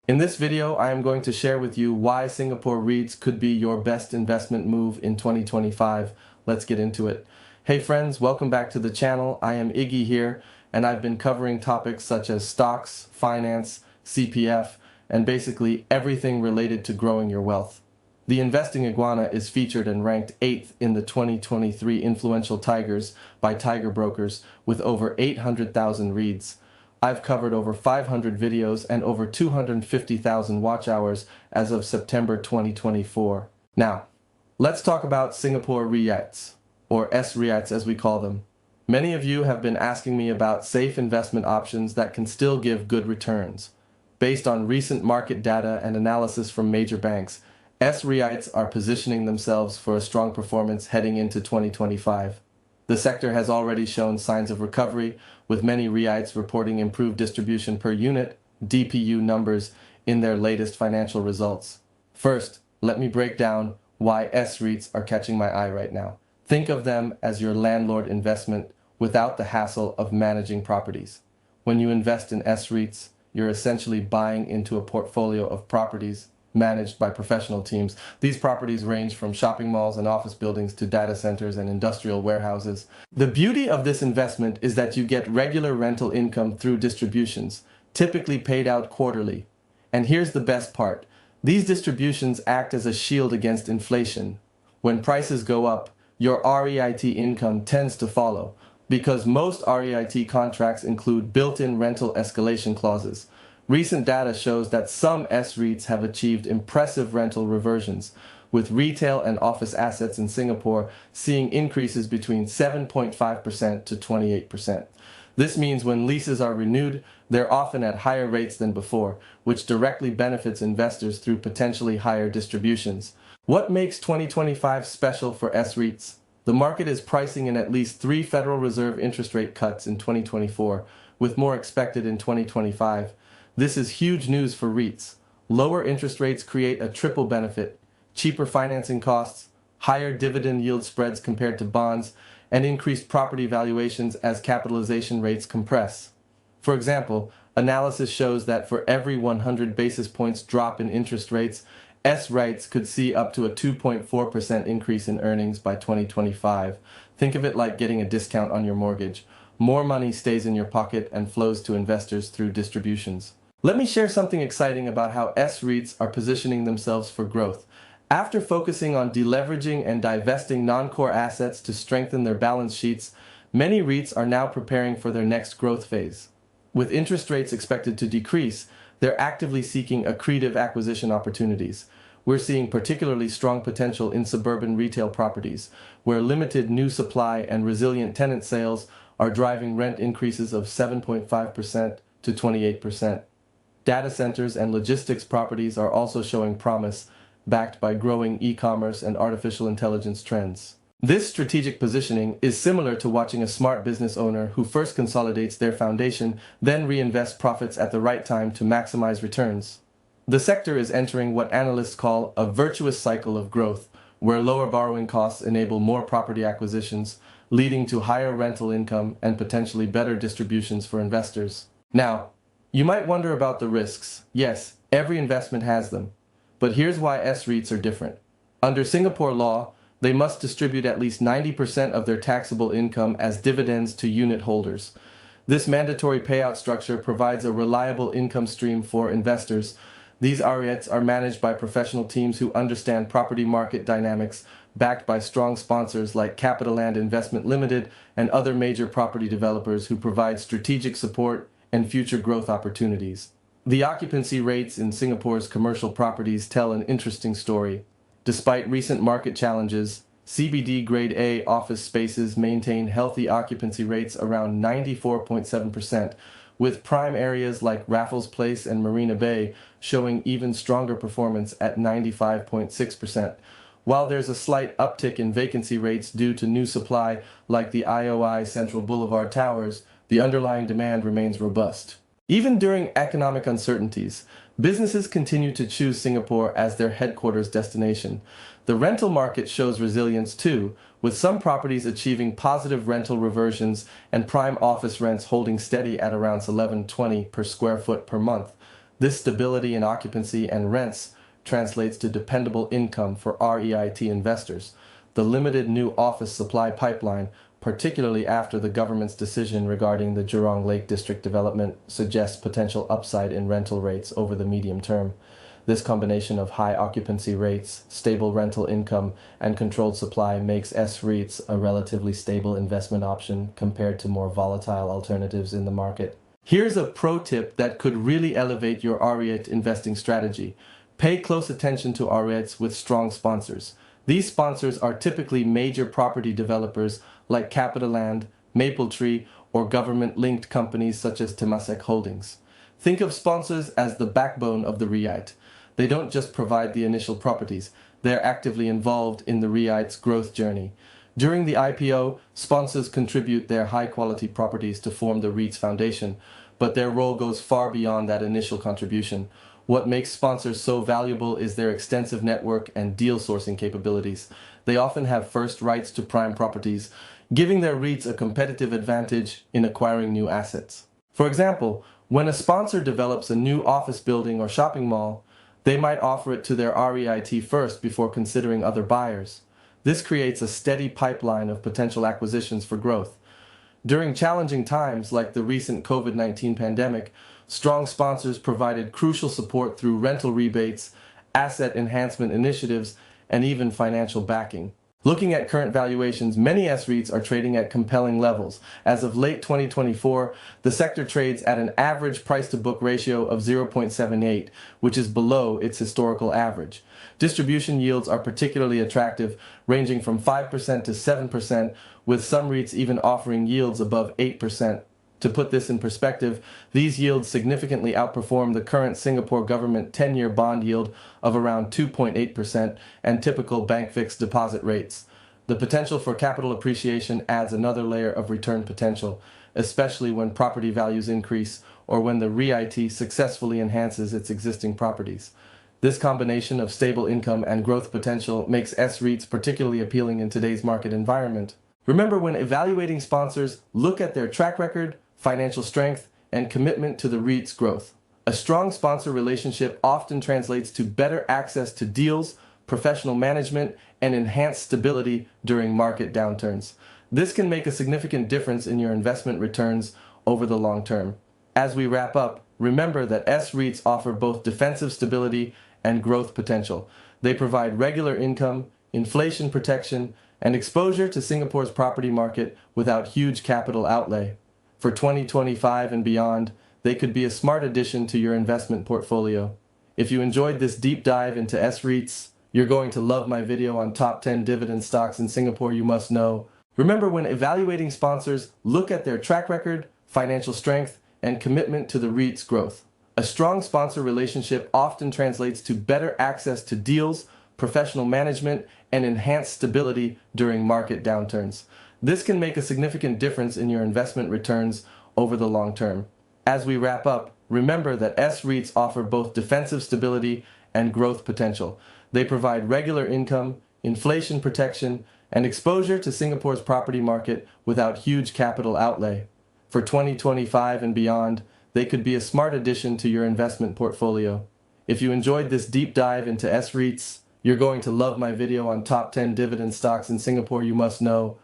In this video, I am going to share with you why Singapore REITs could be your best investment move in 2025. Let's get into it. Hey friends, welcome back to the channel. I am Iggy here, and I've been covering topics such as stocks, finance, CPF, and basically everything related to growing your wealth. The Investing Iguana is featured and ranked 8th in the 2023 Influential Tigers by Tiger Brokers with over 800,000 reads. I've covered over 500 videos and over 250,000 watch hours as of September 2024. Now, let's talk about Singapore REITs, or S-REITs as we call them. Many of you have been asking me about safe investment options that can still give good returns. Based on recent market data and analysis from major banks, S-REITs are positioning themselves for a strong performance heading into 2025. The sector has already shown signs of recovery, with many REITs reporting improved distribution per unit (DPU) numbers in their latest financial results. First, let me break down why S-REITs are catching my eye right now. Think of them as your landlord investment without the hassle of managing properties. When you invest in S-REITs, you're essentially buying into a portfolio of properties managed by professional teams. These properties range from shopping malls and office buildings to data centers and industrial warehouses. The beauty of this investment is that you get regular rental income through distributions, typically paid out quarterly. And here's the best part. These distributions act as a shield against inflation. When prices go up, your REIT income tends to follow, because most REIT contracts include built-in rental escalation clauses. Recent data shows that some S-REITs have achieved impressive rental reversions, with retail and office assets in Singapore seeing increases between 7.5% to 28%. This means when leases are renewed, they're often at higher rates than before, which directly benefits investors through potentially higher distributions. What makes 2025 special for S-REITs? The market is pricing in at least 3 Federal Reserve interest rate cuts in 2024, with more expected in 2025. This is huge news for REITs. Lower interest rates create a triple benefit: cheaper financing costs, higher dividend yield spreads compared to bonds, and increased property valuations as capitalization rates compress. For example, analysis shows that for every 100 basis points drop in interest rates, S-REITs could see up to a 2.4% increase in earnings by 2025. Think of it like getting a discount on your mortgage. More money stays in your pocket and flows to investors through distributions. Let me share something exciting about how S-REITs are positioning themselves for growth. After focusing on deleveraging and divesting non-core assets to strengthen their balance sheets, many REITs are now preparing for their next growth phase. With interest rates expected to decrease, they're actively seeking accretive acquisition opportunities. We're seeing particularly strong potential in suburban retail properties, where limited new supply and resilient tenant sales are driving rent increases of 7.5% to 28%. Data centers and logistics properties are also showing promise, backed by growing e-commerce and artificial intelligence trends. This strategic positioning is similar to watching a smart business owner who first consolidates their foundation, then reinvests profits at the right time to maximize returns. The sector is entering what analysts call a virtuous cycle of growth, where lower borrowing costs enable more property acquisitions, leading to higher rental income and potentially better distributions for investors. Now, you might wonder about the risks. Yes, every investment has them. But here's why S-REITs are different. Under Singapore law, they must distribute at least 90% of their taxable income as dividends to unit holders. This mandatory payout structure provides a reliable income stream for investors. These REITs are managed by professional teams who understand property market dynamics, backed by strong sponsors like CapitaLand Investment Limited and other major property developers who provide strategic support and future growth opportunities. The occupancy rates in Singapore's commercial properties tell an interesting story. Despite recent market challenges, CBD Grade A office spaces maintain healthy occupancy rates around 94.7%, with prime areas like Raffles Place and Marina Bay showing even stronger performance at 95.6%. While there's a slight uptick in vacancy rates due to new supply like the IOI Central Boulevard Towers, the underlying demand remains robust. Even during economic uncertainties, businesses continue to choose Singapore as their headquarters destination. The rental market shows resilience too, with some properties achieving positive rental reversions and prime office rents holding steady at around $11.20 per square foot per month. This stability in occupancy and rents translates to dependable income for REIT investors. The limited new office supply pipeline, particularly after the government's decision regarding the Jurong Lake District development, suggests potential upside in rental rates over the medium term. This combination of high occupancy rates, stable rental income, and controlled supply makes S-REITs a relatively stable investment option compared to more volatile alternatives in the market. Here's a pro tip that could really elevate your REIT investing strategy. Pay close attention to REITs with strong sponsors. These sponsors are typically major property developers like Capitaland, Mapletree, or government-linked companies such as Temasek Holdings. Think of sponsors as the backbone of the REIT. They don't just provide the initial properties, they're actively involved in the REIT's growth journey. During the IPO, sponsors contribute their high-quality properties to form the REIT's foundation, but their role goes far beyond that initial contribution. What makes sponsors so valuable is their extensive network and deal sourcing capabilities. They often have first rights to prime properties, giving their REITs a competitive advantage in acquiring new assets. For example, when a sponsor develops a new office building or shopping mall, they might offer it to their REIT first before considering other buyers. This creates a steady pipeline of potential acquisitions for growth. During challenging times like the recent COVID-19 pandemic, strong sponsors provided crucial support through rental rebates, asset enhancement initiatives, and even financial backing. Looking at current valuations, many S-REITs are trading at compelling levels. As of late 2024, the sector trades at an average price-to-book ratio of 0.78, which is below its historical average. Distribution yields are particularly attractive, ranging from 5% to 7%, with some REITs even offering yields above 8%. To put this in perspective, these yields significantly outperform the current Singapore government 10-year bond yield of around 2.8% and typical bank fixed deposit rates. The potential for capital appreciation adds another layer of return potential, especially when property values increase or when the REIT successfully enhances its existing properties. This combination of stable income and growth potential makes S-REITs particularly appealing in today's market environment. Remember, when evaluating sponsors, look at their track record, financial strength, and commitment to the REIT's growth. A strong sponsor relationship often translates to better access to deals, professional management, and enhanced stability during market downturns. This can make a significant difference in your investment returns over the long term. As we wrap up, remember that S-REITs offer both defensive stability and growth potential. They provide regular income, inflation protection, and exposure to Singapore's property market without huge capital outlay. For 2025 and beyond, they could be a smart addition to your investment portfolio. If you enjoyed this deep dive into S-REITs, you're going to love my video on top 10 dividend stocks in Singapore you must know. Remember, when evaluating sponsors, look at their track record, financial strength, and commitment to the REIT's growth. A strong sponsor relationship often translates to better access to deals, professional management, and enhanced stability during market downturns. This can make a significant difference in your investment returns over the long term. As we wrap up, remember that S-REITs offer both defensive stability and growth potential. They provide regular income, inflation protection, and exposure to Singapore's property market without huge capital outlay. For 2025 and beyond, they could be a smart addition to your investment portfolio. If you enjoyed this deep dive into S-REITs, you're going to love my video on top 10 dividend stocks in Singapore you must know.